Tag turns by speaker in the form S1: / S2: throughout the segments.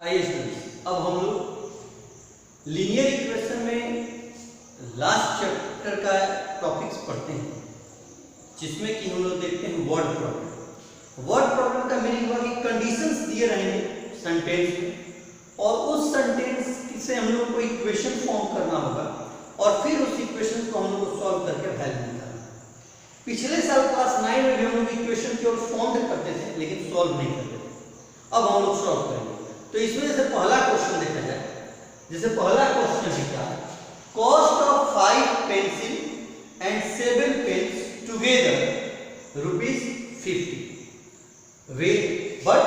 S1: आइए स्टूडेंट्स, अब हम लोग लीनियर इक्वेशन में लास्ट चैप्टर का टॉपिक्स पढ़ते हैं, जिसमें कि हम लोग देखते हैं वर्ड प्रॉब्लम। वर्ड प्रॉब्लम का मीनिंग हुआ कि कंडीशंस दिए रहेंगे सेंटेंस में और उस सेंटेंस से हम लोग को इक्वेशन फॉर्म करना होगा और फिर उस इक्वेशन को हम लोग को सॉल्व करके वैल्यू निकालना। पिछले साल क्लास 9 में भी हम लोग इक्वेशन की ओर फॉर्म करते थे लेकिन सॉल्व नहीं करते थे। अब हम लोग सॉल्व करेंगे। तो इसमें जैसे पहला क्वेश्चन देखा जाए, जैसे पहला क्वेश्चन है क्या, cost of 5 pencil and 7 pens together ₹50, but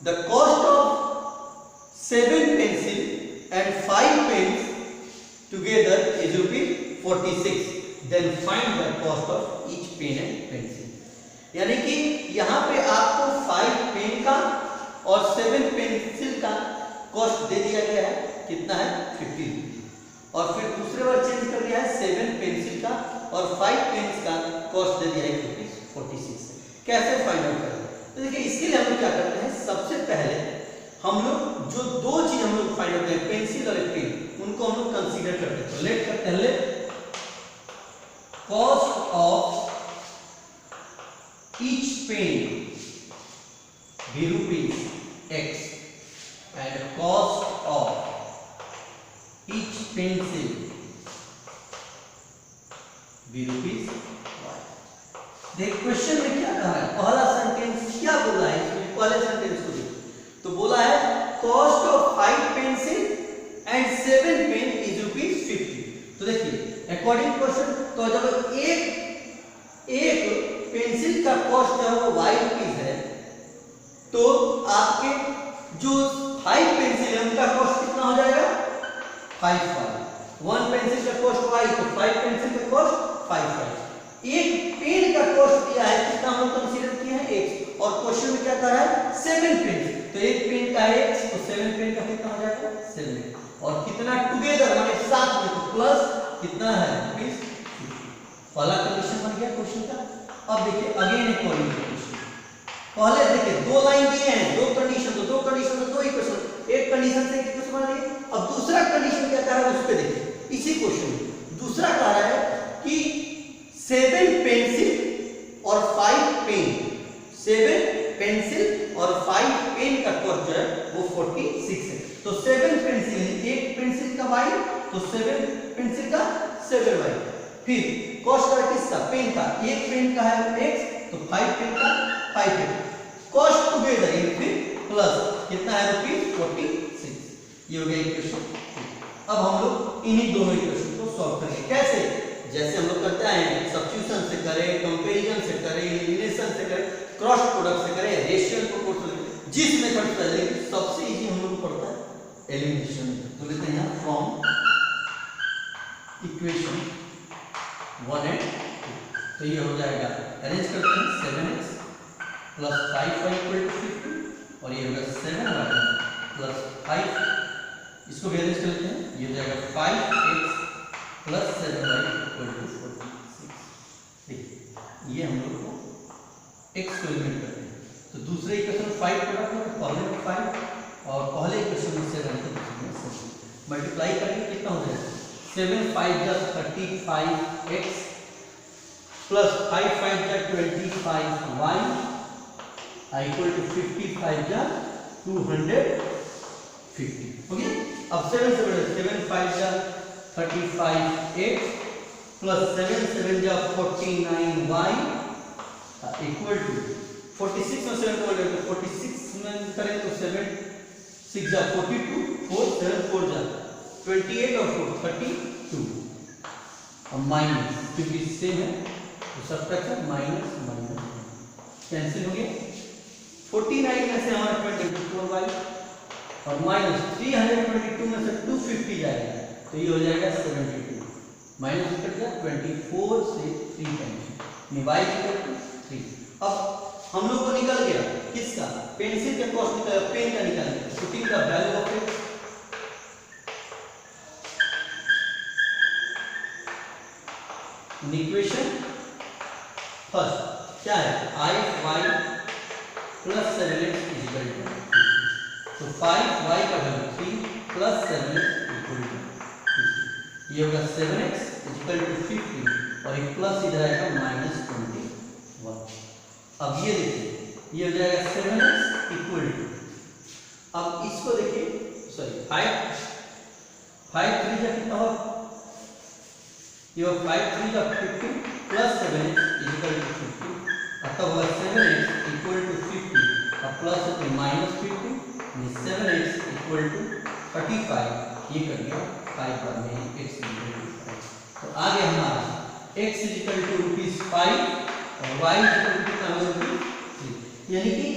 S1: the cost of 7 pencil and 5 pens together is ₹46, then find the cost of each pen and pencil. यानी कि यहाँ पे आपको 5 पेन का और 7 पेंसिल का कॉस्ट दे दिया गया है, कितना है 50 रुपीज, और फिर दूसरे बार चेंज कर दिया है 7 पेंसिल का और 5 पेन्स का कॉस्ट दे दिया है 46 है। कैसे फाइंड आउट करेंगे? तो देखिए इसके लिए हम लोग क्या करते हैं, सबसे पहले हम लोग जो दो चीज हम लोग फाइंड आउट करते हैं, पेंसिल और पेन, उनको हम लोग कंसीडर करते हैं। तो लेट करते हैं cost of each pen be ₹X and cost of each pencil be ₹Y। देख क्वेश्चन में क्या कहा है, पहला सेंटेंस क्या बोला है, इसमें पहले सेंटेंस को देखो तो बोला है cost of 5 pencil and 7 pen is ₹50। तो देखिए अकॉर्डिंग क्वेश्चन, तो जब एक पेंसिल का कॉस्ट जो है वो ₹Y है, तो आपके जो 5 पेंसिल है उनका कॉस्ट कितना हो जाएगा 5 1 पेंसिल का कॉस्ट Y, तो 5 पेंसिल का कॉस्ट 5। एक पेन का कॉस्ट दिया है कितना हम कंसीडर किए हैं X, और क्वेश्चन में क्या कह रहा है 7 पेन, तो एक पेन का X, तो 7 पेन का कितना हो जाएगा 7, और कितना टुगेदर माने साथ में, तो प्लस कितना है ₹50। पहला कंडीशन बन गया क्वेश्चन का। अब देखिए अगेन एक और क्वेश्चन, पहले देखिए दो लाइन दिए हैं, दो कंडीशन से दो इक्वेशन, एक कंडीशन से एक इक्वेशन बना लिए। अब दूसरा कंडीशन क्या कह रहा है उस पे देखिए, इसी क्वेश्चन में दूसरा कह रहा है कि 7 पेंसिल और 5 पेन, 7 पेंसिल और 5 पेन का कॉस्ट जो है वो 46 है। तो 7 पेंसिल है, एक पेंसिल का Y, तो 7 पेंसिल का 7Y। फिर कॉस्ट है किसका, पेन का, एक पेन का है X, तो 5 पेन का 5 पेन, कॉस्ट टुगेदर ये फिर प्लस कितना है ₹46। ये हो गया इक्वेशन। अब हम लोग इन्हीं दोनों इक्वेशन को सॉल्व करेंगे। कैसे? जैसे हम लोग करते हैं, सब्स्टिट्यूशन से करें, कंपैरिजन से करें, एलिमिनेशन से करें, क्रॉस प्रोडक्ट से करें, रेशियो प्रोपोर्शनल, जिस मेथड से करें, सबसे इजी हम लोग को पड़ता है एलिमिनेशन। तो लेते हैं यहां फ्रॉम इक्वेशन 1 and 2, तो ये हो जाएगा, अरेंज करते हैं 7x plus 5y equal to 50, और ये होगा 7y प्लस 5, इसको भी अरेंज कर लेते हैं, ये हो जाएगा 5x plus 7y equal to 46। देखिए ये हम लोग को x को एलिमिनेट करते हैं, तो दूसरे इक्वेशन में 5 प्रोडक्ट में पहले में 5 और पहले इक्वेशन में 7 तो दूसरे में 7 मल्टीप्लाई करेंगे, कितना हो जाएगा 7 5 जा 35x प्लस 5 5 जा 25y इक्वल टू 55 जा 250 हो गया। अब 7 से बड़े 7 5 जा 35x प्लस 7 7 जा 49y इक्वल टू 46 में 7 को लेकर 46 में करें तो 7 6 जा 42, 4 7 4 जा 28 और 4 32, अब माइनस क्योंकि सेम है तो सब्ट्रैक्शन माइनस कैंसिल हो गया। 49 में से हमारा 24y और माइनस 322 में से 250 जाएगा, तो ये हो जाएगा 72, माइनस कट गया 24 से 3 कैंसिल, y इक्वल टू 3। अब हम लोग को निकल गया किसका, पेंसिल का कॉस्ट निकल, पेन का निकल गया, putting the value of X equation first क्या है, I y plus 7x equal to तो 5y का value 3 plus 7x equal to 50। ये होगा 7x इक्वल टू 50 और एक प्लस इधर आएगा -21। अब ये देखिए ये हो जाएगा 7x इक्वल टू, अब इसको देखिए सॉरी 5 3 का कितना होगा, ये 5 3 का 50 प्लस 7x इक्वल टू 50, तब होगा 7x इक्वल टू 50 और प्लस है -50 7x इक्वल टू 35। ये कर दिया 5 बार में x इक्वल टू 5। तो आगे हमारा x इक्वल टू ₹5 और y इक्वल टू कितना होगा 3। यानी कि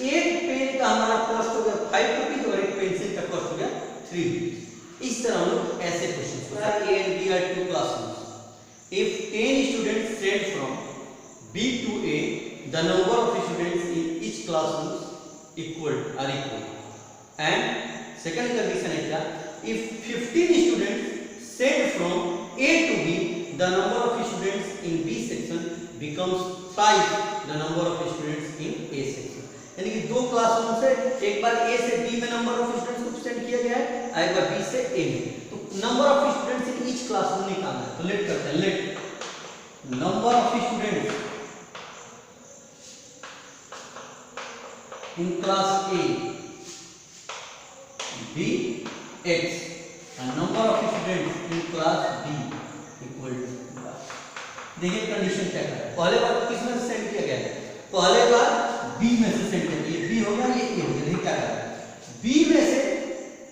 S1: एक पेन का हमारा कॉस्ट हो गया 5 रुपीज और एक पेंसिल का कॉस्ट हो गया 3 रुपीज। इस तरह हम लोग ऐसे क्वेश्चन को A and B are two classrooms. If 10 students sent from B to A, the number of students in each classroom equal. And second condition है क्या, if 15 students sent from A to B, the number of students in B section becomes twice the number of students in A section. यानी कि दो classroom से एक बार A से B में number of students को सेंड किया गया है, एक बार B से A में, तो number of students in each classroom निकालना है। तो लेट करते हैं, let number of students in class A B x and number of students in class B equal to y। देखिए कंडीशन क्या है, पहले बार किस में से सेंड किया गया है, पहले बार B में से सेंड किया, ये B हो गया ये A हो गया। देखिए क्या कर रहा है, B में से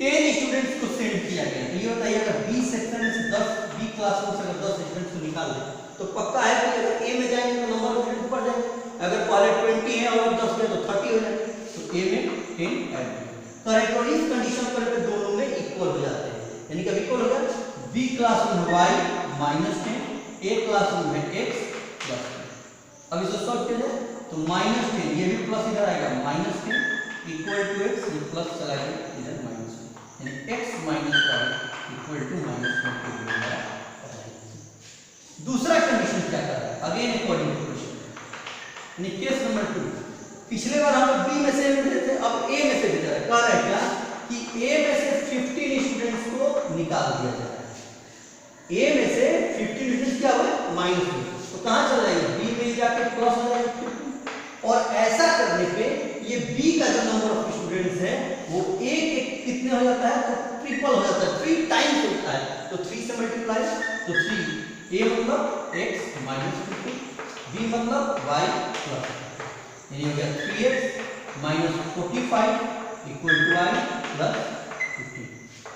S1: 10 स्टूडेंट्स को सेंड किया गया। तो ये बताइए अगर B सेक्शन में से 10 B क्लासरूम से अगर 10 स्टूडेंट्स को निकाल दें तो पक्का है कि अगर A में जाएंगे तो नंबर ऑफ स्टूडेंट्स बढ़ जाएंगे, अगर पहले 20 है और 10 गए तो 30 हो जाएंगे। तो A में 10 ऐड करेक्ट, और इस कंडीशन पर दोनों में इक्वल हो जाते हैं, यानी कि इक्वल हो गया। B क्लासरूम है y -10, A क्लासरूम है x +10। अब इसको सॉल्व किया जाए तो -10 ये भी प्लस इधर आएगा -10 इक्वल टू x, ये प्लस चला गया इधर -10, यानी x - 5 इक्वल टू -20। दूसरा कंडीशन क्या कर रहा है, अगेन अकॉर्डिंग टू क्वेश्चन, यानी केस नंबर 2। पिछले बार हम लोग B में से भेजे थे, अब A में से भेजा है। कह रहा है क्या कि A में से 15 स्टूडेंट्स को निकाल दिया जाए। A में से 15 स्टूडेंट्स क्या हुआ -2, तो कहां चला जाएगा B में जाके प्लस हो जाएगा 15, और ऐसा करने पे ये B का जो नंबर ऑफ स्टूडेंट्स है वो A के कितने हो जाता है, तो ट्रिपल हो जाता है, 3 टाइम्स होता है। तो 3 से मल्टीप्लाई तो 3, A मतलब x - 15, B मतलब y प्लस, यानी हो गया 3x - 45 equal to y plus 15।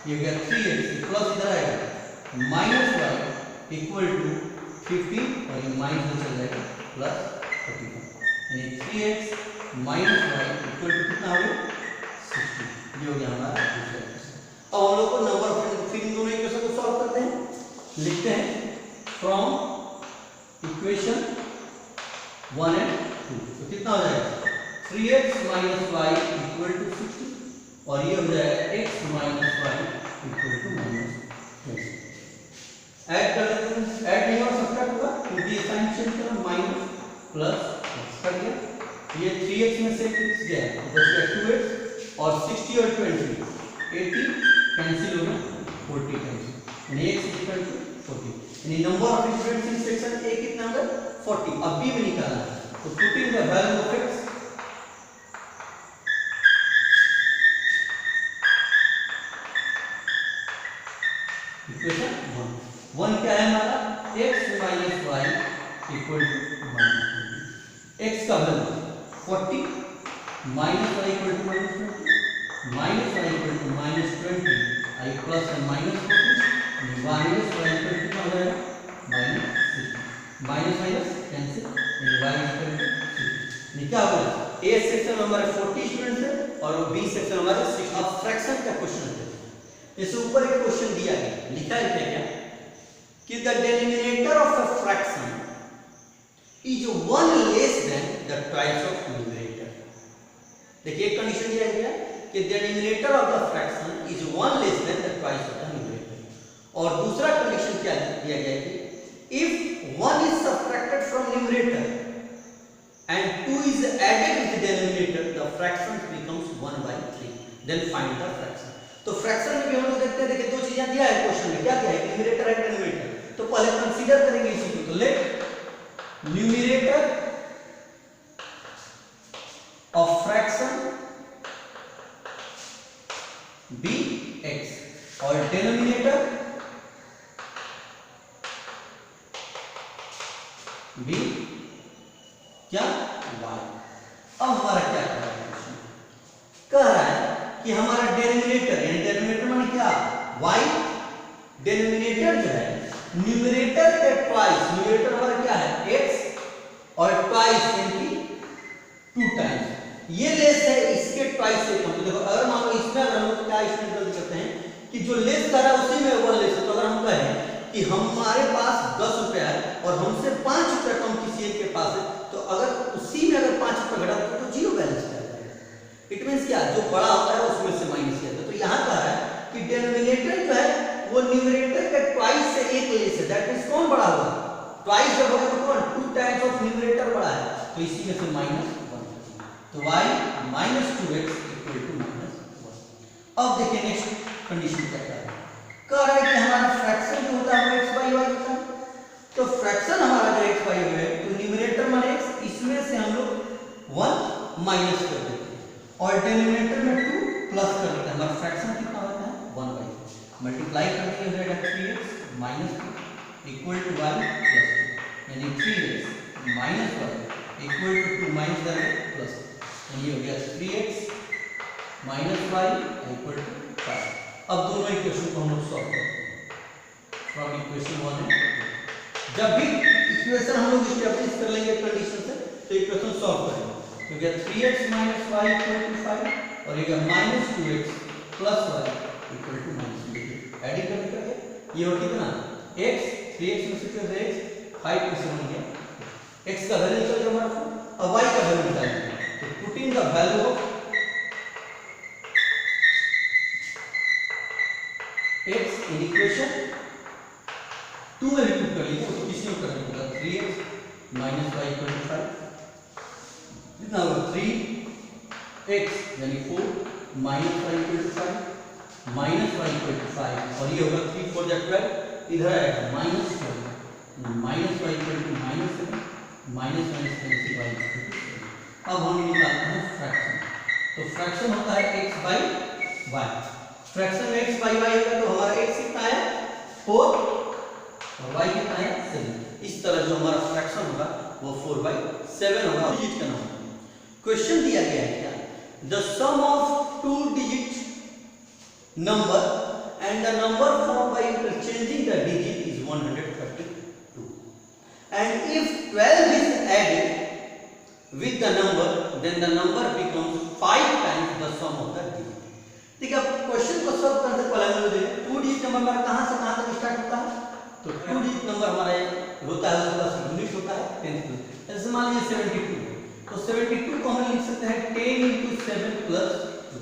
S1: ये हो गया 3x प्लस इधर आएगा -y इक्वल टू 15 और ये माइनस में चल जाएगा प्लस 45, यानी 3x - y इक्वल टू कितना हो गया 60। ये हो गया हमारा दूसरा क्वेश्चन। अब हम लोग को नंबर ऑफ फिर इन दोनों इक्वेशन को सॉल्व करते हैं, लिखते हैं फ्रॉम इक्वेशन 1 and 2, तो कितना हो जाएगा 3x - y इक्वल टू 60 और ये हो जाएगा x - y equal to -20। Add कर देते हैं, ऐड नहीं होगा सब्ट्रैक्ट होगा क्योंकि ये साइन चेंज करना माइनस प्लस कर दिया, ये 3x में से x गया तो बचेगा 2x और 60 और 20 80 कैंसिल हो गया 40 कैंसिल, यानी x इक्वल टू 40, यानी number of students in section A कितना होगा 40। अब B में निकालना है तो putting the value of x equation 1 क्या है हमारा x - y equal to -20, x का value 40 - y equal to -20, -y equal to -20, i plus है -40, y इक्वल टू कितना हो जाएगा -60, minus cancel, y equal to 60। क्या होगा A सेक्शन हमारे 40 स्टूडेंट्स है और B सेक्शन हमारे 60। अब फ्रैक्शन का क्वेश्चन है, इस ऊपर एक क्वेश्चन दिया गया, लिखा है क्या कि the denominator of a fraction is 1 less than the twice of numerator. देखिए एक कंडीशन दिया गया कि the denominator of the fraction is 1 less than the twice of the numerator, और दूसरा कंडीशन क्या दिया गया कि if 1 is subtracted from numerator and 2 is added with the denominator, the fraction becomes 1/3। Then find the fraction. तो fraction में भी हम लोग देखते हैं, देखिए दो चीजें दिया है क्वेश्चन में, क्या क्या है, न्यूमरेटर एंड डिनोमिनेटर। तो पहले कंसीडर करेंगे इसी को, तो let numerator of fraction be x और डिनोमिनेटर बी क्या वाई। अब हमारा क्या कर रहा है, कह रहा है कि हमारा डिनोमिनेटर, यानी डिनोमिनेटर माने क्या, y, डिनोमिनेटर जो है न्यूमरेटर के ट्वाइस, न्यूमरेटर हमारा क्या है x और ट्वाइस यानी 2 टाइम्स, ये लेस है इसके ट्वाइस से कम। तो देखो अगर मान लो इसमें अगर हम लोग क्या इसमें गलती करते हैं कि जो लेस कर रहा है उसी में 1 लेस है। तो अगर हम कहें कि हमारे पास 10 रुपया है और हमसे 5 रुपया कम किसी एक के पास है, तो अगर उसी में अगर 5 रुपया घटा तो जीरो बैलेंस कर जाएगा। इट मींस क्या, जो बड़ा होता है उसमें से माइनस किया जाता है। तो यहाँ कह रहा है कि डिनोमिनेटर जो है वो न्यूमरेटर के ट्वाइस से 1 लेस है। दैट मींस कौन बड़ा होगा, ट्वाइस जब होगा तो कौन, 2 टाइम्स ऑफ न्यूमरेटर बड़ा है, तो इसी में से -1। तो y -2x = -1। अब देखिए नेक्स्ट कंडीशन क्या कह रहा है, कह रहा है कि हमारा फ्रैक्शन जो होता है वो x बाई y होता है। तो फ्रैक्शन हमारा जो x बाई y है, तो न्यूमरेटर माने x, इसमें से हम लोग 1 माइनस कर देते हैं और डिनोमिनेटर में 2 प्लस कर देते हैं। हमारा फ्रैक्शन कितना होता है 1/2, मल्टीप्लाई कर देंगे 3x - 2 = y + 2, यानी 3x - y = 2 माइनस करेंगे प्लस, ये हो गया 3x - y = 5। अब दोनों इक्वेशन को हम लोग सॉल्व करते हैं फ्रॉम इक्वेशन 1 है। जब भी इक्वेशन हम लोग एस्टैब्लिश कर लेंगे कंडीशन से, तो इक्वेशन सॉल्व करेंगे। तो क्या 3x - y = 5 और ये -2x + y = एडिंग करके ये हो कितना x, 3x में से कितना x, 5 में से 1 गया, x का वैल्यू निकल गया हमारा, और y का वैल्यू निकालेंगे। तो putting the value of x in equation 2 में रिपीट कर लीजिए, तो किसी में करना होगा 3x - y = 5, कितना होगा 3x यानी 4 - y = 5 और ये होगा 3 4 = 12, इधर आएगा -12 - y = -7 -1 y = 7। अब हम निकालते हैं फ्रैक्शन। तो फ्रैक्शन होता है x बाई y। फ्रैक्शन में x बाई y होगा तो हमारा x कितना है 4 और y कितना है 7। इस तरह जो हमारा फ्रैक्शन होगा वो 4/7 होगा। डिजिट का नंबर क्वेश्चन दिया गया है क्या, the sum of 2 digit number and the number formed by interchanging the digit is 132, and if 12 is added with the number then the number becomes 5 times the sum of the digit। ठीक है, question को solve करने से पहले हम लोग देखें 2 digit number हमारा कहां से कहां तक स्टार्ट होता है। तो 2 डिजिट नंबर हमारा होता है उसका यूनिट होता है 10 प्लस, जैसे मान लीजिए 72, तो 72 को हम लिख सकते हैं 10 × 7 + 2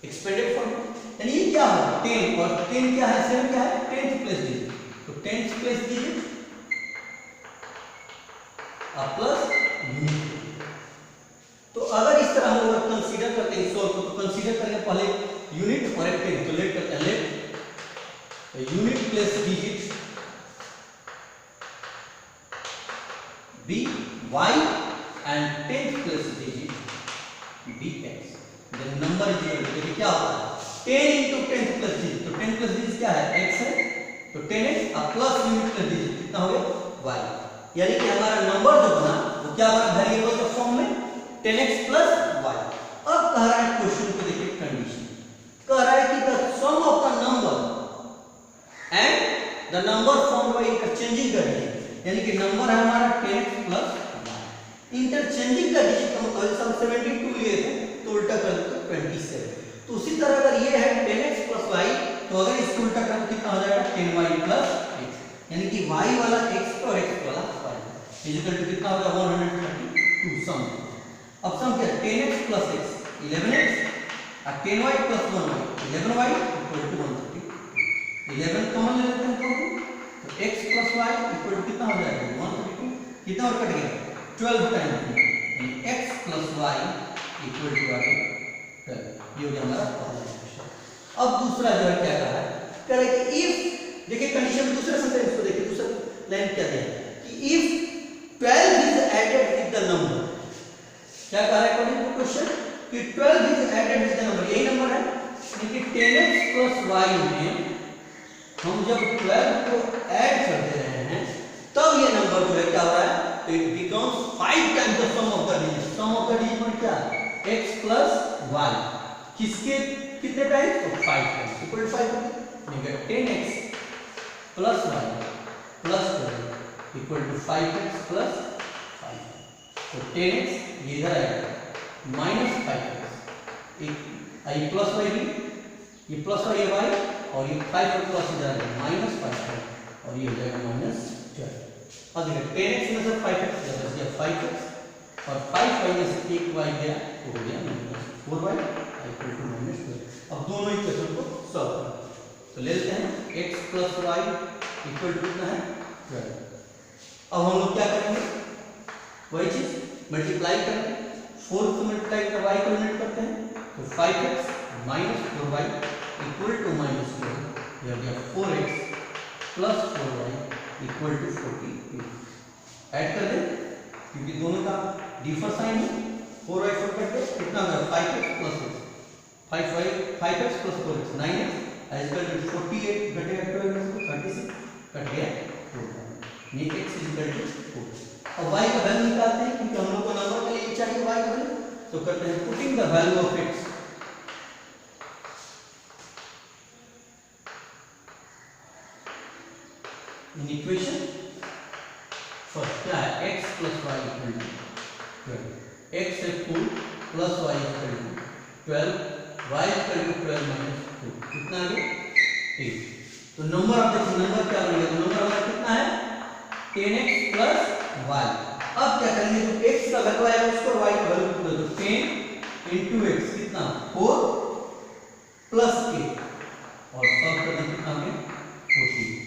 S1: एक्सपेंडेड फॉर्म, यानी ये क्या है 10 और 10 क्या है 7 क्या है 10th प्लेस डिजिट, तो 10th प्लेस डिजिट और प्लस यूनिट। तो अगर इस तरह हम लोग कंसीडर करते हैं सॉल्व को, तो कंसीडर करेंगे पहले यूनिट और एक 10, तो लेट करते हैं let unit place digit be y and 10th place digit be x, then number is equal to, देखिए क्या होता है 10 × 10th प्लस डिजिट, तो 10th प्लस डिजिट क्या है x है, तो 10x और प्लस यूनिट प्लस डिजिट कितना हो गया y, यानी कि हमारा नंबर जो बना वो क्या हमारा वेरिएबल के फॉर्म में 10x + y। अब कह रहा है क्वेश्चन को देखिए कंडीशन, कह रहा है कि the sum of the number and the number formed by interchanging the digit, यानी कि नंबर है हमारा 10x + y, interchanging the digit का मतलब हम 72 लिए थे तो उल्टा कर दो 27। तो उसी तरह अगर ये है 10x + y, तो अगर इसको उल्टा करें कितना हो जाएगा 10y + x, यानी कि y वाला x और x वाला y इक्वल टू कितना होगा 132 सम। अब सम क्या 10x + x 11x और 10y + 1y 11y = 132, 11 कॉमन ले लेते हैं तो x + y = कितना हो जाएगा 132, कितना और कट गया 12 टाइम, यानी x + y = 12, ये हो गया हमारा अब दूसरा जो है क्या कर रहा है, कह रहा है कि इफ, देखिए कंडीशन में दूसरा सेंटेंस को देखिए, दूसरा लाइन क्या दिया है कि if 12 is added with the number, क्या कह रहा है अकॉर्डिंग टू क्वेश्चन कि 12 is added with the number, यही नंबर है, लेकिन 10x प्लस y में हम जब 12 को ऐड कर दे रहे हैं तब ये नंबर जो है क्या हो रहा है, तो it becomes 5 times the sum of the digit. Sum of the digit में क्या x प्लस y, किसके कितने टाइम्स, तो 5 टाइम्स इक्वल टू 5 होगा 10x plus y plus 12 equal to 5x plus 5। तो 10x ये इधर आएगा माइनस 5x, आई प्लस y भी, ये प्लस y है y, और ये 5 और प्लस इधर आएगा माइनस 5 और ये हो जाएगा माइनस 12। अब देखिए 10x में से 5x जाता है 5x और 5 माइनस 1y गया तो हो गया minus 4y equal to minus 12। अब दोनों इक्वेशन को सॉल्व करें तो ले लेते हैं x plus y equal to कितना है 12। अब हम लोग क्या करेंगे, वही चीज मल्टीप्लाई करेंगे, 4 से मल्टीप्लाई कर y को यूनिट करते हैं तो 5x minus 4y equal to minus 12, यह हो गया 4x plus 4y equal to 48। Add कर दें क्योंकि दोनों का डिफर साइन है, 4y 4 कट गया कितना होगा 5x plus 5x plus 4x 9x equal to 48 घटेगा 12 में से 36 कट गया 4 ये x इक्वल टू 4। अब y का वैल्यू निकालते हैं क्योंकि हम लोग को नंबर के लिए चाहिए y का वैल्यू, तो करते हैं putting the value of x in equation first क्या है x plus y equal to 12, x है 4 plus y equal to 12, y equal to 12 minus 2 कितना है 8। तो नंबर आप देखिए नंबर क्या बनेगा, तो नंबर हमारा कितना है 10x प्लस y। अब क्या करेंगे, जो x का वैल्यू आया उसको y का वैल्यू पूरा तो 10 into x कितना 4 प्लस 8 और सब कर दें कितना में 14।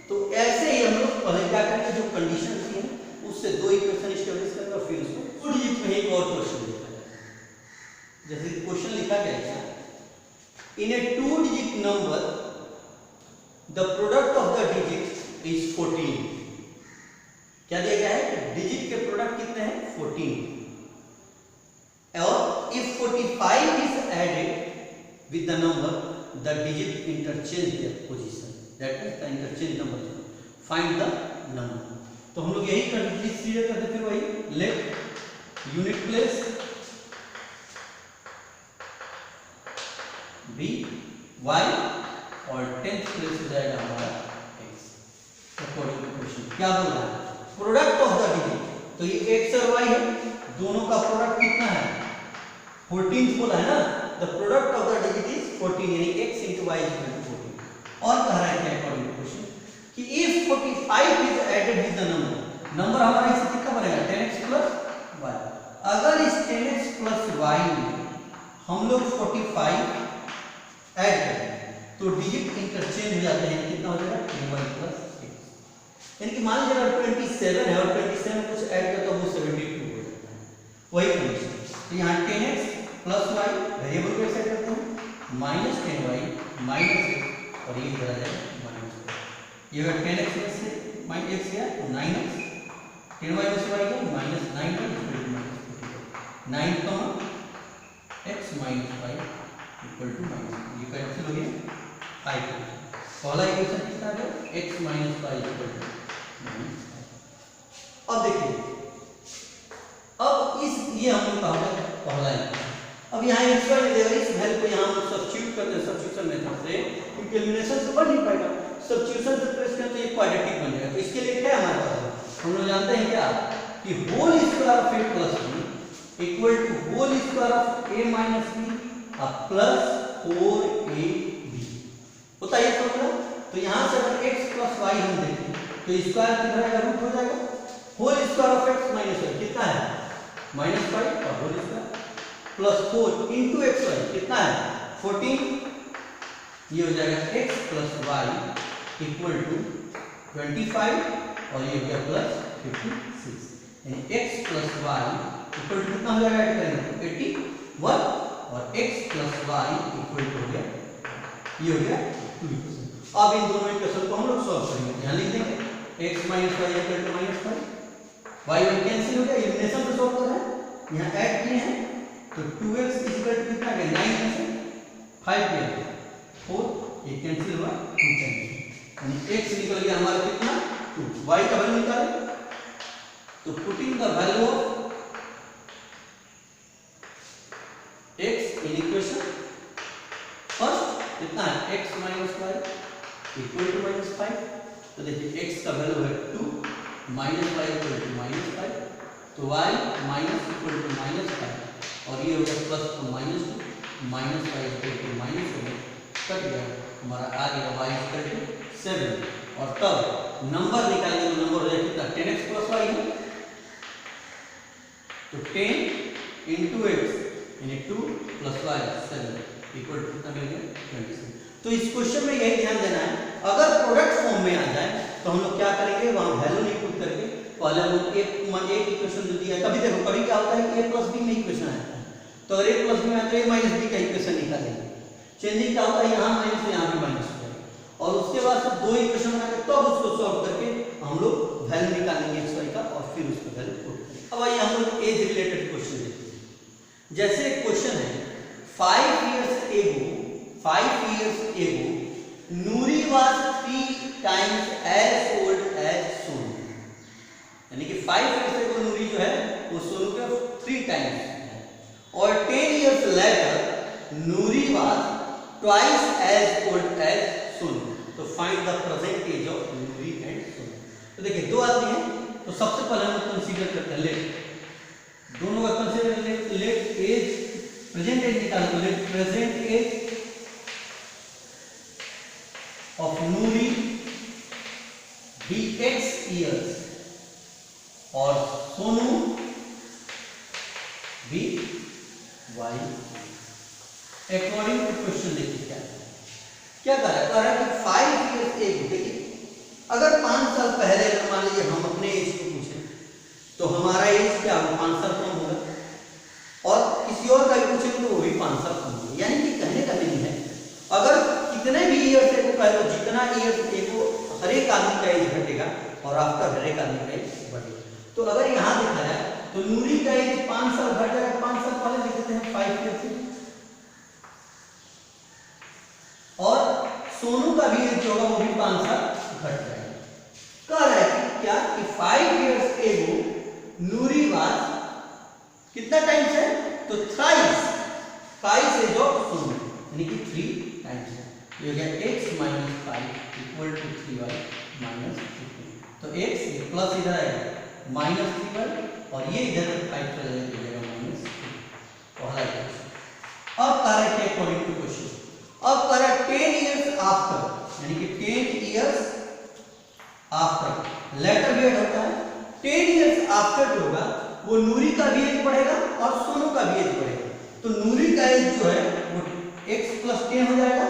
S1: तो ऐसे ही हम लोग पहले क्या करेंगे, जो कंडीशन थी है उससे दो इक्वेशन एस्टैब्लिश करेंगे और फिर उसको टू डिजिट में एक और क्वेश्चन देखा जाएगा। जैसे क्वेश्चन लिखा गया है इन ए 2 digit number the product of the digit is 14। क्या दिया गया है, डिजिट के प्रोडक्ट कितने हैं 14, और if 45 is added with the number the digit interchange their position, that means the interchange number, find the number. तो हम लोग यही करते सीधे करते फिर वही let unit place b y और 10th प्लेस हो जाएगा हमारा x। अकॉर्डिंग टू क्वेश्चन क्या बोल रहा है, प्रोडक्ट ऑफ द डिजिट, तो ये x और y है, दोनों का प्रोडक्ट कितना है 14 बोला है ना, the product of the digit is 14 यानी x into y is equal to 14। और कह रहा है क्या अकॉर्डिंग टू क्वेश्चन कि if 45 is added with the number, number हमारा इसे कितना बनेगा 10x प्लस y। अगर इस 10x प्लस y में हम लोग 45 ऐड करें तो डिजिट इंटरचेंज हो जाते हैं, कितना हो जाएगा 10y प्लस x। यानी कि मान लीजिए अगर 27 है और 27 कुछ ऐड करते तो वो 72 हो जाता है, वही कंडीशन। तो यहाँ 10x प्लस y वेरिएबल को ऐसे करते हैं माइनस 10y माइनस x और ये इधर आ जाएगा माइनस, ये अगर 10x में से माइनस x गया तो 9x, 10y में से y गया minus 9y minus 9 x minus y equal to minus, ये कैंसिल हो गया 5। पहला इक्वेशन कितना है x minus y equal to minus 5। अब देखिए अब इस ये हम लोग कहा पहला इक्वेशन, अब यहाँ x y देगा, इस वैल्यू को यहाँ हम सब्स्टिट्यूट करते हैं सब्स्टिट्यूशन मेथड से, क्योंकि एलिमिनेशन से बढ़ नहीं पाएगा, सब्स्टिट्यूशन से प्रेस करते ये क्वाड्रेटिक बन जाएगा। तो इसके लिए क्या हमारे पास हम लोग जानते हैं क्या कि whole square of a plus b equal to whole square of a minus b plus 4ab होता है ये फॉर्मूला। तो यहाँ से अगर x प्लस y हम देखें तो स्क्वायर कितना रहेगा रूट हो जाएगा, whole square of x minus y कितना है माइनस 5 और whole square plus 4 into x y कितना है 14, ये हो जाएगा x plus y equal to 25 और ये हो गया प्लस 56, यानी x plus y equal to कितना हो जाएगा ऐड करेंगे 81 और x plus y equal to हो गया ये हो गया 2 इक्वेशन। अब इन दोनों इक्वेशन को हम लोग सॉल्व करेंगे। यहाँ लिख देंगे x - y = -5, y कैंसिल हो गया, एलिमिनेशन से सॉल्व कर रहे हैं, यहाँ ऐड किए हैं तो 2x कितना गया 9 में से 5 गया 4, ये कैंसिल हुआ 2 कैंसिल, यानी x निकल गया हमारा कितना 2। y का वैल्यू निकालें तो putting the value of x in equation first कितना है x - y = -5, तो देखिए x का वैल्यू है 2, -y = -5, तो y - -5 और ये हो गया प्लस तो -2, -y = कट गया हमारा आ गया y = 7, और तब नंबर निकालेंगे तो नंबर हो जाएगा कितना 10x + y है, तो 10 × x यानी 2 + y 7 इक्वल टू कितना मिल गया 27। तो इस क्वेश्चन में यही ध्यान देना है, अगर प्रोडक्ट फॉर्म में आ जाए तो हम लोग क्या करेंगे, वहां वैल्यू नहीं पुट करके पहले हम लोग एक इक्वेशन जो दिया है, कभी देखो कभी क्या होता है कि a + b में इक्वेशन आता है, तो अगर a + b में आता है a - b का इक्वेशन निकालेंगे, चेंजिंग क्या होता है यहाँ माइनस से यहाँ पे माइनस हो जाएगा, और उसके बाद से दो इक्वेशन बना के तब उसको सॉल्व करके हम लोग वैल्यू निकालेंगे x y का, और फिर उसका वैल्यू पुट करेंगे। अब आइए हम लोग एज रिलेटेड क्वेश्चन देखते हैं। जैसे एक क्वेश्चन है 5 years ago Nuri was 3 times as old as Sonu, यानी कि 5 years ago नूरी जो है वो सोनू के 3 टाइम्स है, और 10 years later Nuri was twice as old as Sonu, तो find the present age of Nuri and Sonu. तो देखिए दो आदमी हैं, तो सबसे पहले हम कंसीडर करते हैं लेट, दोनों का कंसीडर करते हैं, लेट एज प्रेजेंट एज निकालते हैं, let present age of Nuri be x years और Sonu be y। According to question देखिए क्या कह रहा है कि 5 years एज, देखिए अगर 5 साल पहले अगर मान लीजिए हम अपने एज को पूछें तो हमारा एज क्या होगा 5 साल कम होगा, और किसी और का भी पूछेंगे तो वो भी 5 साल कम होगा, यानी कि कहने का नहीं है अगर कितने भी ईयर से को कह लो, जितना ईयर से को हर एक आदमी का एज घटेगा और आफ्टर हर एक आदमी का एज बढ़ेगा। तो अगर यहाँ देखा जाए तो नूरी का एज 5 साल घट जाएगा, 5 साल पहले लिख देते हैं 5 ईयर से, और सोनू का भी एज जो होगा वो भी 5 साल घट जाएगा। कह रहा है कि क्या कि 5 years एगो नूरी वाज कितना टाइम्स है, तो थ्राइस एज ऑफ सोनू, यानी कि 3 टाइम्स है, ये हो गया x - 5 = 3y - 15, तो x ये प्लस इधर आएगा -3y और ये इधर 5 चला जाएगा -3। पहला इक्वेशन। अब कह रहा है अकॉर्डिंग टू क्वेश्चन, अब कह रहा है 10 years आफ्टर, यानी कि 10 years आफ्टर, लेटर भी ऐड होता है, 10 years आफ्टर जो होगा वो नूरी का भी एज बढ़ेगा और सोनू का भी एज बढ़ेगा, तो नूरी का एज जो है वो x + 10 हो जाएगा,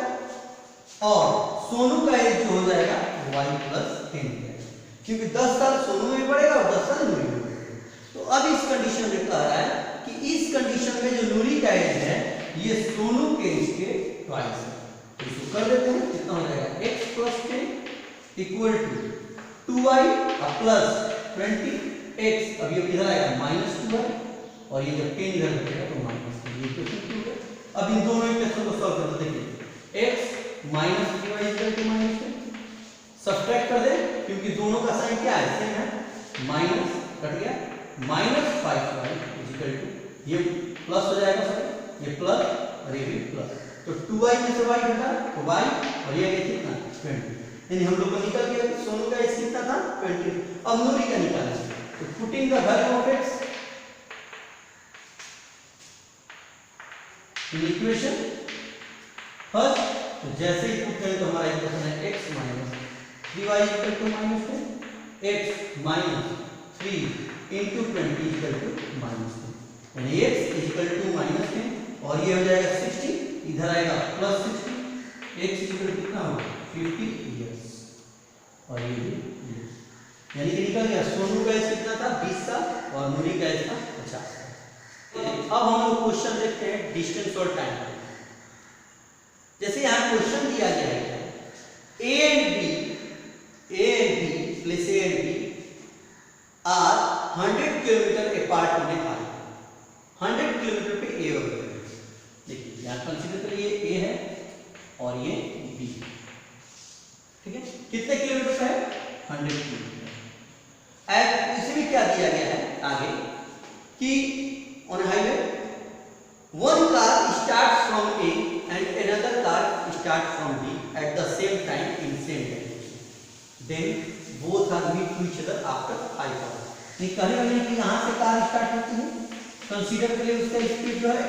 S1: और सोनू का एज जो हो जाएगा y + 10 हो जाएगा, क्योंकि 10 साल सोनू में बढ़ेगा और 10 साल नूरी में बढ़ेगा। तो अब इस कंडीशन में कह रहा है कि इस कंडीशन में जो नूरी का एज है ये सोनू के एज के ट्वाइस है, तो इसको कर देते हैं, कितना हो जाएगा x + 10 = 2y + 20x, अब ये इधर आएगा -2y, और ये जब 10 इधर बचेगा तो -3, ये क्वेश्चन 2 है। अब इन दोनों इक्वेशन को सॉल्व करते हैं, देखिए x - 3y = -10, सब्ट्रैक्ट कर दे क्योंकि दोनों का साइन क्या है सेम है, माइनस कट गया, -5y = ये प्लस हो जाएगा, सर ये प्लस और ये भी प्लस, तो 2y में से y घटा तो y, और ये गया कितना 20, यानी हम लोग को निकल गया सोनू का एज कितना था 20। अब नूरी का निकालेंगे, तो putting the value of x in equation first, तो जैसे ही पुट करें तो हमारा इक्वेशन है x - 3y = -10, x - 3 × 20 = -10, यानी x = -10, और ये हो जाएगा 60, इधर आएगा +60, x कितना होगा 50 इयर्स, और ये भी यानी कि निकल गया सोनू का एज कितना था 20 साल और नूरी का एज था 50 साल। अब हम लोग क्वेश्चन देखते हैं डिस्टेंस और टाइम। जैसे यहाँ क्वेश्चन दिया 100 किलोमीटर अपार्ट होने आ रही है, 100 किलोमीटर पे ए और बी। देखिए यहाँ कंसीडर करिए ए है और ये बी, ठीक है, कितने किलोमीटर का है 100 किलोमीटर। एंड इसमें क्या दिया गया है आगे कि on highway one car starts from A and another car starts from B at the same time in same direction, then both are meet to each other after 5 hours। नहीं कहने वाले कि यहाँ से कार स्टार्ट होती है, consider करिए उसका स्पीड जो है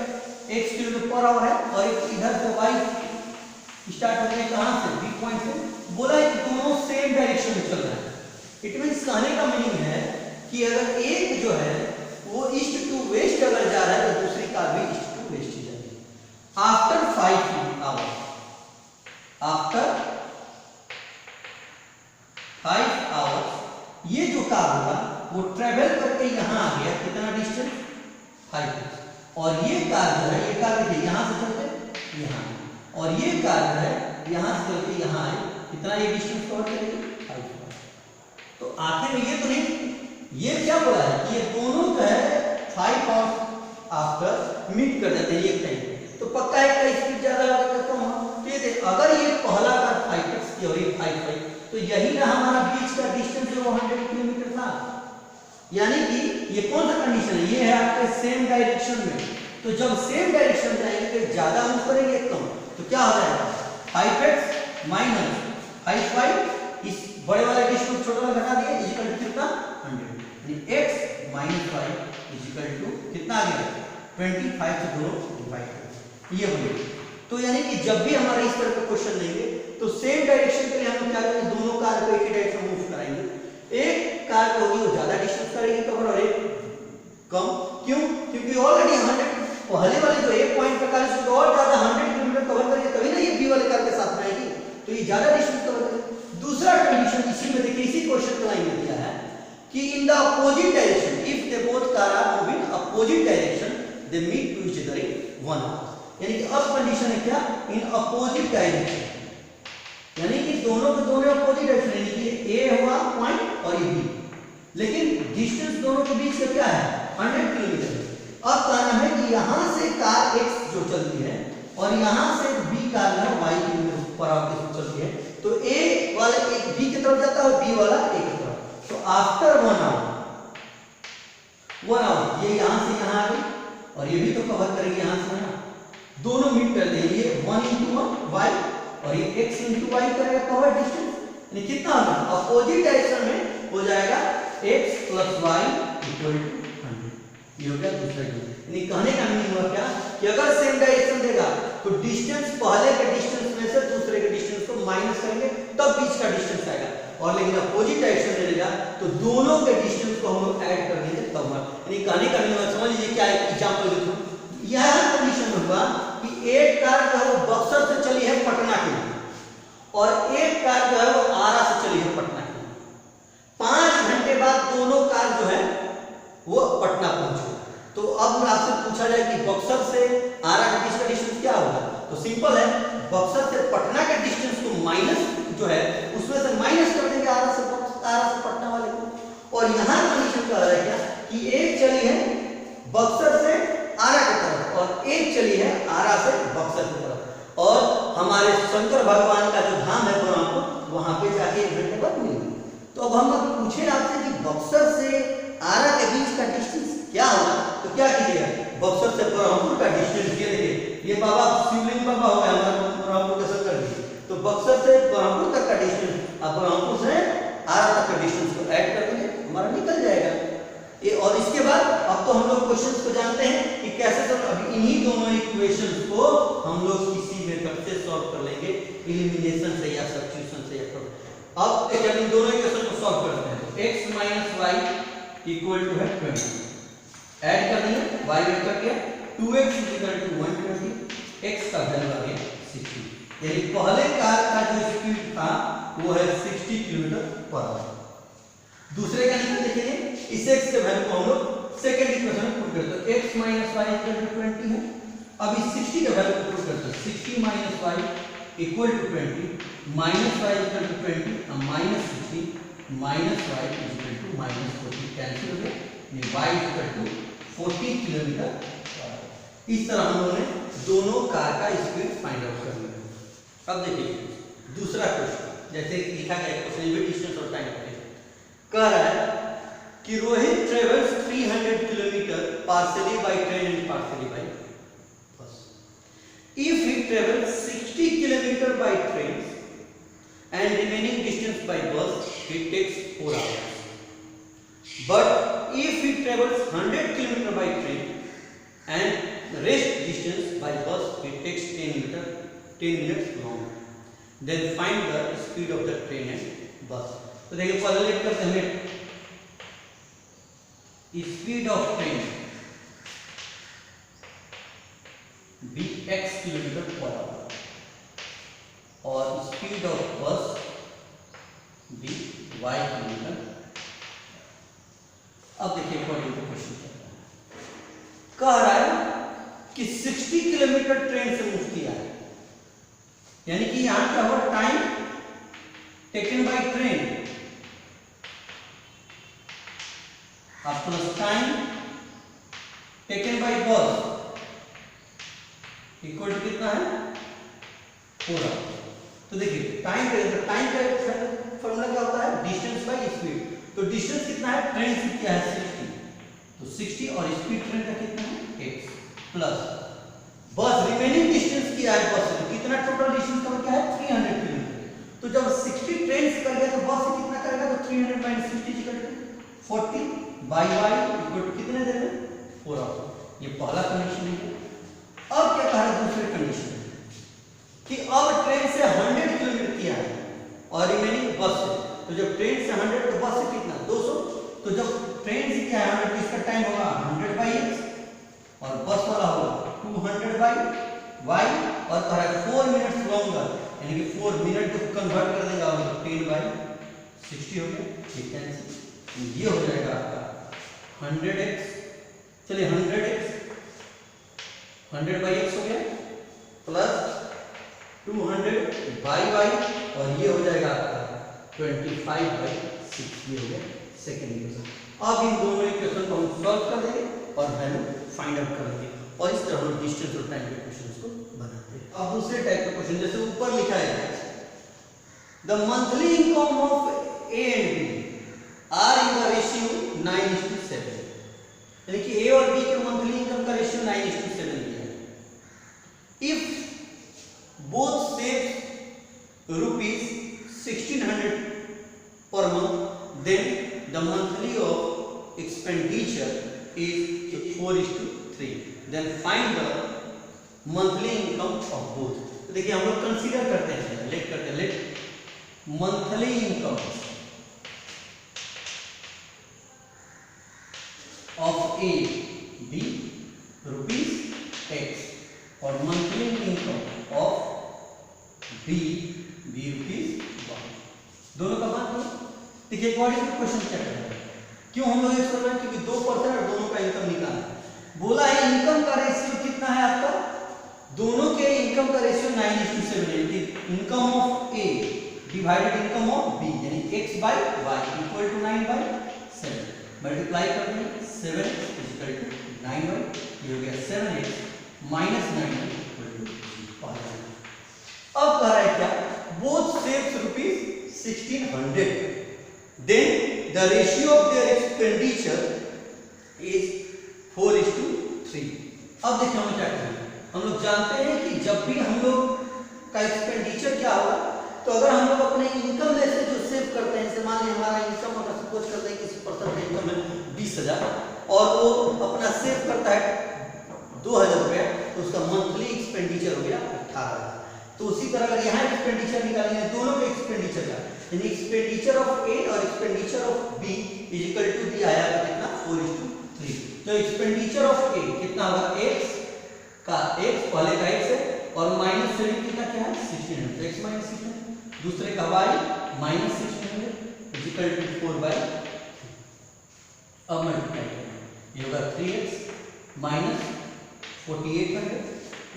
S1: x किलोमीटर/आवर है और एक इधर से y स्टार्ट होते हैं कहाँ से B पॉइंट से, बोला है कि दोनों सेम डायरेक्शन में चल रहे हैं। इट मींस कहने का मीनिंग है कि अगर एक जो है वो ईस्ट टू वेस्ट अगर जा रहा है तो दूसरी कार भी ईस्ट टू वेस्ट ही जाएगी। आफ्टर 5 आवर्स, आफ्टर 5 आवर्स ये जो कार होगा वो ट्रेवल करके यहाँ आ गया, कितना डिस्टेंस 5, और ये कार जो है, ये कार देखिए यहाँ से चलते यहाँ, और ये कार जो है यहाँ से चलते यहाँ आए, कितना ये डिस्टेंस कवर करेगी 5। तो आखिर में ये तो नहीं, ये क्या बोला है कि ये दोनों जो है 5 आवर्स आफ्टर मीट कर जाते हैं एक टाइम, तो पक्का है का स्पीड ज्यादा होगा कम होगा। तो अगर ये पहला कार 5x की और ये 5 तो यही ना हमारा बीच का डिस्टेंस जो 100 किलोमीटर था, यानी कि ये कौन सा कंडीशन है, ये है आपके सेम डायरेक्शन में। तो जब सेम डायरेक्शन में जाएंगे तो ज्यादा मूव करेंगे कम, तो क्या हो जाएगा 5x माइनस 5y, इस बड़े वाले डिस्टेंस छोटा वाला घटा दिए इक्वल टू कितना 100, x minus y equal to कितना आ गया 25 से दोनों डिवाइड कर, ये बोलिए। तो यानी कि जब भी हमारे इस तरह का क्वेश्चन लेंगे तो सेम डायरेक्शन के लिए हम क्या करेंगे, दोनों कार को एक ही डायरेक्शन मूव कराएंगे। एक कार को होगी वो ज्यादा डिस्टेंस करेगी कवर और एक कम, क्यों, क्योंकि ऑलरेडी 100 पहले वाले जो एक पॉइंट का कार है उसको और ज्यादा 100 किलोमीटर कवर करेगी, तभी ना ये बी वाले कार के साथ में आएगी, तो ये ज्यादा डिस्टेंस कवर करेगी। दूसरा कंडीशन इसी में देखिए, इसी क्वेश्चन लाइन में दिया है कि in the opposite direction if they both car are moving opposite direction they meet to each other in 1 hour. यानी कि अब कंडीशन है क्या, इन अपोजिट डायरेक्शन, यानी कि दोनों के दोनों अपोजिट डायरेक्शन, यानी कि ए हुआ पॉइंट और ये बी, लेकिन डिस्टेंस दोनों के बीच का क्या है 100 किलोमीटर। अब कहना है कि यहां से कार x जो चलती है और यहां से b कार है y की पर आगे चलती है, तो a वाला एक b की तरफ जाता है और b वाला a की तरफ। तो आफ्टर 1 आवर ये यहां से यहां आ गई और ये भी तो कवर करेंगे यहां से यहां, दोनों मीट कर देंगे, ये 1 × 1 y और ये x × y करेगा कवर डिस्टेंस, यानी कितना होगा अपोजिट डायरेक्शन में हो जाएगा x + y = 100। ये हो गया दूसरा केस। यानी कहने का मीनिंग हुआ क्या कि अगर सेम डायरेक्शन देगा तो डिस्टेंस पहले के डिस्टेंस में से दूसरे के डिस्टेंस को माइनस करेंगे तब बीच का डिस्टेंस आएगा, और लेकिन अपोजिट डायरेक्शन में देगा तो दोनों के डिस्टेंस को हम लोग ऐड कर देंगे तब। यानी कहने का मीनिंग समझ लीजिए क्या एग्जांपल देता हूं, यह कंडीशन में हुआ कि एक कार जो है वो बक्सर से चली है पटना के लिए और एक कार जो है वो आरा से चली है पटना के लिए। 5 घंटे बाद दोनों कार जो है वो पटना पहुंचे, तो अब आपसे पूछा जाए कि बक्सर से आरा के बीच का डिस्टेंस क्या होगा, तो सिंपल है, बक्सर से पटना के डिस्टेंस को माइनस जो है उसमें से माइनस कर देंगे आरा से पटना वाले को। और यहाँ कंडीशन क्या है क्या कि एक चली है बक्सर से आरा की तरफ और एक चली है आरा से बक्सर की तरफ, और हमारे शंकर भगवान का जो धाम है बलरामपुर वहां पे जाके 1 घंटे बाद मिलेंगे। तो अब हम पूछे आपसे कि बक्सर से आरा के बीच का डिस्टेंस क्या होगा, तो क्या कीजिएगा, बक्सर से बलरामपुर का डिस्टेंस ये देखिए, ये बाबा शिवलिंग बाबा हो गया हमारा बलरामपुर का शंकर जी, तो बक्सर से बलरामपुर तक का डिस्टेंस और बलरामपुर से आरा तक का डिस्टेंस को ऐड कर देंगे, हमारा निकल जाएगा ये। और इसके बाद अब तो हम लोग क्वेश्चंस को जानते हैं कि कैसे सॉल्व, अभी इन्हीं दोनों इक्वेशंस को हम लोग किसी मेथड से सॉल्व कर लेंगे, एलिमिनेशन से या सब्स्टिट्यूशन से या अब एक इन दोनों इक्वेशन को सॉल्व करते हैं। तो x - y = है 20, ऐड कर दिया y ऐड कर दिया, 2x = 120, x का वैल्यू आ गया 60, यानी पहले कार का जो स्पीड था वो है 60 किलोमीटर/आवर। दूसरे का निकाल देखिए, इस x के वैल्यू को हम लोग सेकंड इक्वेशन में पुट करते हैं, x - y = 20 है। अब इस 60 का वैल्यू को पुट करते हैं, 60 - y = 20, -y = 20 और -60 minus y equal to minus 40 cancel हो गया, वाई इक्वल टू 40 किलोमीटर। इस तरह हम लोगों ने दोनों कार का स्पीड फाइंड आउट कर लिया। अब देखिए दूसरा क्वेश्चन, जैसे लिखा गया क्वेश्चन भी डिस्टेंस और टाइम कह रहा है कि Rohit travels 300 kilometre partially by train and partially by bus. If he travels 60 kilometre by train and remaining distance by bus, it takes 4 hours. But if he travels 100 km by train and rest distance by bus, it takes 10 minutes long. Then find the speed of the train and bus. तो देखिए पहले late करते हैं speed of train bx kilometre per hour और speed of बस भी y kilometre. अब देखिए अकॉर्डिंग टू क्वेश्चन कह रहा है कि 60 किलोमीटर ट्रेन से मूव किया है, यानी कि यहां क्या हुआ, time taken by train plus time taken by बस इक्वल टू कितना है 4 आवर। तो देखिए टाइम का फॉर्मूला क्या होता है, डिस्टेंस बाय स्पीड। तो डिस्टेंस कितना है, ट्रेन से क्या है 60, तो 60 और स्पीड ट्रेन का कितना है x प्लस बस रिमेनिंग डिस्टेंस किया है बस से, तो कितना टोटल डिस्टेंस कवर क्या है 300 किलोमीटर। तो जब 60 ट्रेन से कर गया तो बस से कितना करेगा, तो 300 माइनस 60 equal to 40 by y equal to कितने देंगे 4 आवर। ये पहला कंडीशन है। अब क्या कहा है दूसरे कंडीशन कि अब ट्रेन से 100 किलोमीटर किया है और रिमेनिंग बस से, तो जब ट्रेन से 100 तो बस से कितना 200, तो जब ट्रेन से क्या है 100 इसका टाइम होगा 100 बाई x और बस वाला होगा 200 बाई y और कह रहा है 4 मिनट्स लॉन्गर, यानी कि 4 मिनट को कन्वर्ट कर देगा और 10 बाई 60 हो गया। ठीक है, ये हो जाएगा आपका 100x, चलिए 100x 100 बाई x हो गया प्लस 200 बाई y और ये हो जाएगा आपका 25 बाई 6, ये हो गया सेकेंड इक्वेशन। अब इन दोनों इक्वेशन को हम सॉल्व कर देंगे और वैल्यू फाइंड आउट कर लेंगे और इस तरह हम डिस्टेंस और टाइम के क्वेश्चंस को बनाते हैं। अब दूसरे टाइप का क्वेश्चन जैसे ऊपर लिखा है the monthly income of A and B are in the ratio 9:7, यानी कि ए और बी के मंथली इनकम का रेशियो 9:7 दिया है। If both save rupees 1600 per month, then the monthly of expenditure is 4:3. Then find the monthly income of both. तो देखिए हम लोग कंसीडर करते हैं, लेट करते हैं, let monthly income of A be rupees x और monthly income of B rupees 1, दोनों का मान लो। देखिए अकॉर्डिंग टू क्वेश्चन क्या कर रहा है, क्यों हम लोग इसको रहे क्योंकि 2% और दोनों का इनकम निकालना है। बोला है इनकम का रेशियो कितना है आपका, दोनों के इनकम का रेशियो 9:7, यानी income of A divided income of B, यानी x by y equal to 9/7 multiply कर देंगे 7 इक्वल टू 9y, ये हो गया 7x माइनस 9 इक्वल टू 5। अब कह रहा है क्या, both saves rupees 1600, then the ratio of their expenditure is 4:3। अब देखिए हम क्या करेंगे, हम लोग जानते हैं कि जब भी हम लोग का एक्सपेंडिचर क्या होगा, तो अगर हम लोग अपने इनकम में से जो सेव करते हैं, जैसे मान लीजिए हमारा इनकम अगर सपोज करते हैं किसी पर्सन का इनकम है 20,000 और वो अपना सेव करता है 2,000 रुपया, तो उसका मंथली एक्सपेंडिचर हो गया 18,000। तो उसी तरह अगर यहाँ एक्सपेंडिचर निकालेंगे दोनों के एक्सपेंडिचर का, यानी एक्सपेंडिचर ऑफ ए और expenditure of B is equal to दिया है कितना 4:3। तो एक्सपेंडिचर ऑफ ए कितना होगा, x का x पहले का x है और माइनस 70 का क्या है 1600, x माइनस 1600, दूसरे का y minus 1600 is equal to 4/। अब मल्टीप्लाई करें, ये होगा 3x minus 4800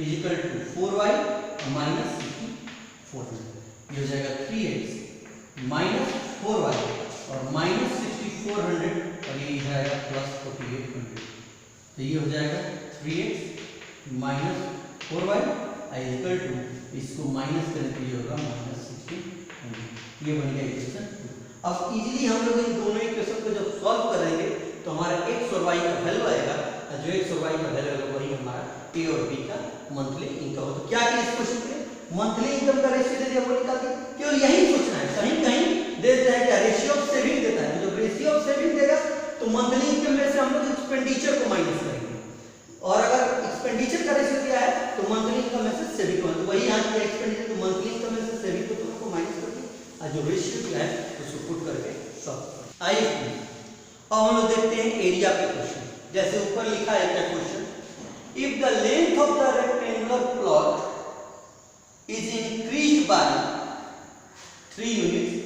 S1: is equal to 4y minus 400, ये हो जाएगा 3x माइनस 4y और माइनस 6400 और ये जाएगा प्लस 4800। तो ये हो जाएगा 3x minus 4y equal to, इसको माइनस करें तो ये होगा माइनस 1600। ये बन गया इक्वेशन 2। अब इजीली हम लोग इन दोनों इक्वेशन को जब सॉल्व करेंगे तो हमारा x और y का वैल्यू आएगा, जो x और y का वैल्यू आएगा वही हमारा a और b का मंथली इनकम। तो क्या किया इस क्वेश्चन के मंथली इनकम का रेशियो दे दिया, वो निकाल दिया। केवल यही सोचना है, कहीं कहीं दे देता है क्या रेशियो ऑफ सेविंग देता है, तो जब रेशियो ऑफ सेविंग देगा तो मंथली इनकम में से हम लोग एक्सपेंडिचर को माइनस करेंगे, और अगर एक्सपेंडिचर का रेशियो दिया है तो मंथली इनकम में से सेविंग को, तो वही यहाँ किया एक्सपेंडिचर तो मंथली इनकम में से सेविंग को दोनों को माइनस कर दिया, और जो रेशियो दिया है उसको पुट करके सॉल्व। आइए अब हम लोग देखते हैं एरिया के क्वेश्चन। जैसे ऊपर लिखा है क्या question, if the length of the rectangular plot is increased by 3 units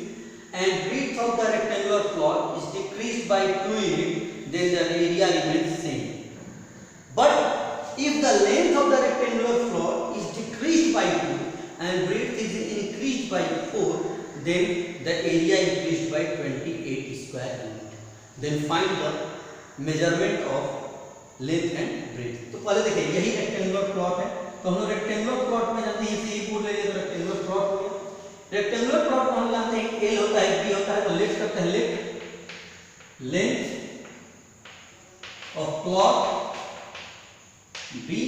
S1: and width of the rectangular plot is decreased by 2 units, then the area remains same. But if the length of the rectangular plot is decreased by 2 and width is increased by 4, then the area increased by 28 square unit. Then find the measurement of length and breadth. तो पहले देखिए यही rectangular plot है, तो हम लोग rectangular plot में जानते हैं इसे ही बोल रहे हैं, तो रेक्टेंगुलर प्लॉट हो गया। रेक्टेंगुलर प्लॉट में हम जानते हैं एल होता है, बी होता है, तो लेट करते हैं let length of plot be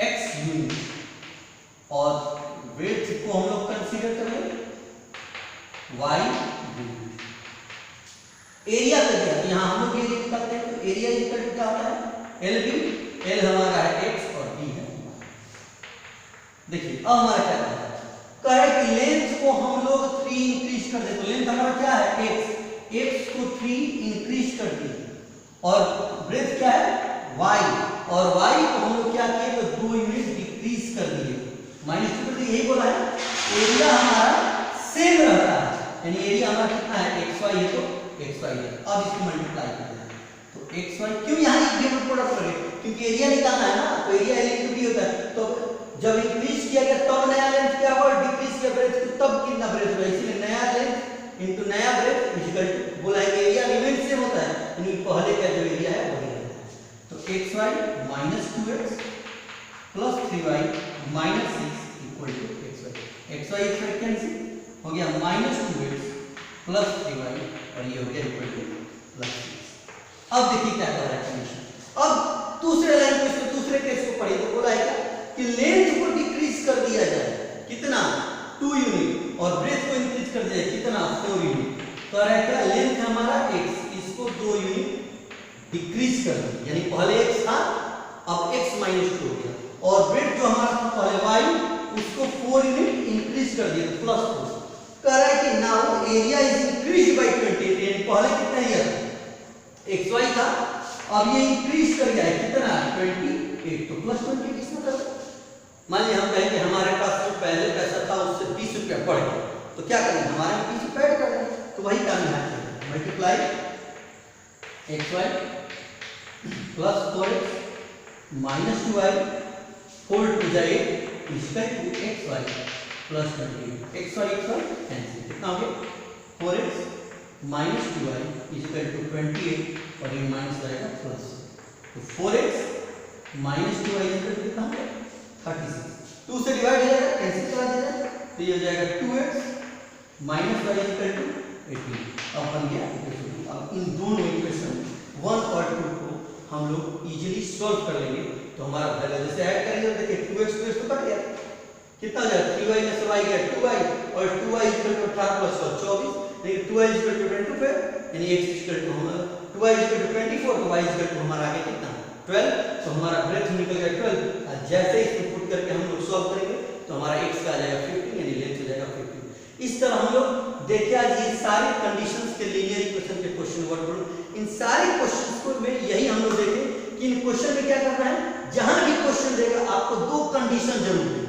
S1: x unit, और विड्थ को हम लोग कंसीडर करें वाई यूनिट। एरिया कर दिया, यहां हम लोग एरिया निकालते हैं, तो एरिया इक्वल टू क्या होता है एल बी, एल हमारा है एक्स और बी है। देखिए अब हमारा क्या कह रहा है कि लेंथ को हम लोग 3 इंक्रीज कर दे, तो लेंथ हमारा क्या है x, x को 3 इंक्रीज कर दिए, और ब्रेथ क्या है y, और y को हम लोग क्या किए तो 2 यूनिट डिक्रीज कर दिए, -2 कर दिए। यही बोला है एरिया हमारा सेम रहता है, यानी एरिया हमारा कितना है xy है तो xy है। अब इसको मल्टीप्लाई कर देना, तो xy क्यों यहाँ गिवन प्रोडक्ट करें, क्योंकि एरिया निकालना है ना, तो एरिया l into b होता है, तो जब इंक्रीज किया गया तब नया लेंथ क्या हुआ, डिक्रीज किया ब्रेथ तो तब कितना ब्रेथ हुआ, इसलिए नया लेंथ इनटू नया ब्रेथ इक्वल टू बोला है कि एरिया रिमेन सेम होता है, यानी पहले का जो एरिया है वही रहता है। तो xy -2x plus 3y -6 equal to xy xy cancel हो गया, -2x प्लस 3y और ये हो गया इक्वल टू +6। अब देखिए क्या कर रहा है कंडीशन। अब दूसरे लाइन को, इसको दूसरे केस को पढ़िए, तो बोला है क्या कि लेंथ को डिक्रीज कर दिया जाए, कितना 2 यूनिट, और ब्रेथ को इंक्रीज कर दिया कितना 4 यूनिट। तो आ रहा है क्या लेंथ हमारा x, इसको 2 यूनिट डिक्रीज कर दिया, यानी पहले x था अब x -2 हो गया, और ब्रेथ जो हमारा था पहले y उसको 4 यूनिट इंक्रीज कर दिया तो +4। कह रहा है कि now area is increased by 20, यानी पहले कितना एरिया था xy था, अब ये इंक्रीज कर गया है कितना 28, तो +20 किस मतलब। मान लीजिए हम कहें कि हमारे पास जो पहले पैसा था उससे 20 रुपया बढ़ गया, तो क्या करेंगे हमारे में 20 रुपया ऐड कर देंगे, तो वही काम यहाँ करेंगे, multiply xy plus 4x minus 2y 4 टू जाए इसका two xy plus 20, xy cancel, कितना हो गया 4x माइनस 2y इसका टू 28 और ये माइनस आएगा प्लस, तो 4x माइनस 2y कितना हो गया 36, 2 से डिवाइड हो जाएगा कैंसिल करा दिया जाए, तो ये हो जाएगा 2x minus y equal to 18। अब बन गया इक्वेशन। अब इन दोनों इक्वेशन 1 और 2 को हम लोग इजीली सॉल्व कर लेंगे, तो हमारा वैल्यू जैसे ऐड करेंगे तो देखिए 2x तो कट गया, कितना हो जाएगा 3y में से y गया 2y, और 2y इक्वल टू 18 प्लस 24, लेकिन 2y इक्वल टू 25, यानी x इक्वल टू हमारा 2y इक्वल टू 24, तो y इक्वल टू हमारा आ गया कितना 12, तो हमारा ब्रेथ निकल गया 12। जैसे इसको पुट करके हम लोग सॉल्व करेंगे तो हमारा x का आ जाएगा 15, यानी लेंथ हो जाएगा 15। इस तरह हम लोग देखिए आज ये सारे कंडीशंस के लीनियर इक्वेशन के क्वेश्चन वर्क करो, इन सारे क्वेश्चंस को में यही हम लोग देखें कि इन क्वेश्चन में क्या करना है, जहां भी क्वेश्चन देगा आपको 2 कंडीशन जरूर देंगे,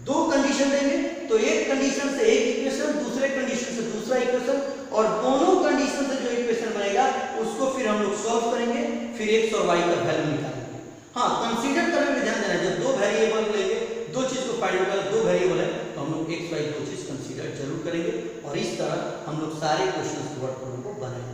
S1: 2 कंडीशन देंगे, तो एक कंडीशन से एक इक्वेशन, दूसरे कंडीशन से दूसरा इक्वेशन, और दोनों कंडीशन से जो इक्वेशन बनेगा उसको फिर हम लोग सॉल्व करेंगे, फिर x और y का वैल्यू निकालेंगे। हाँ, कंसीडर करने में ध्यान देना, जब 2 वेरिएबल लेंगे, 2 चीज को फाइंड करना, 2 वेरिएबल है तो हम लोग x y 2 चीज कंसीडर जरूर करेंगे, और इस तरह पर हम लोग सारे क्वेश्चन वर्ड प्रॉब्लम को बनाएंगे।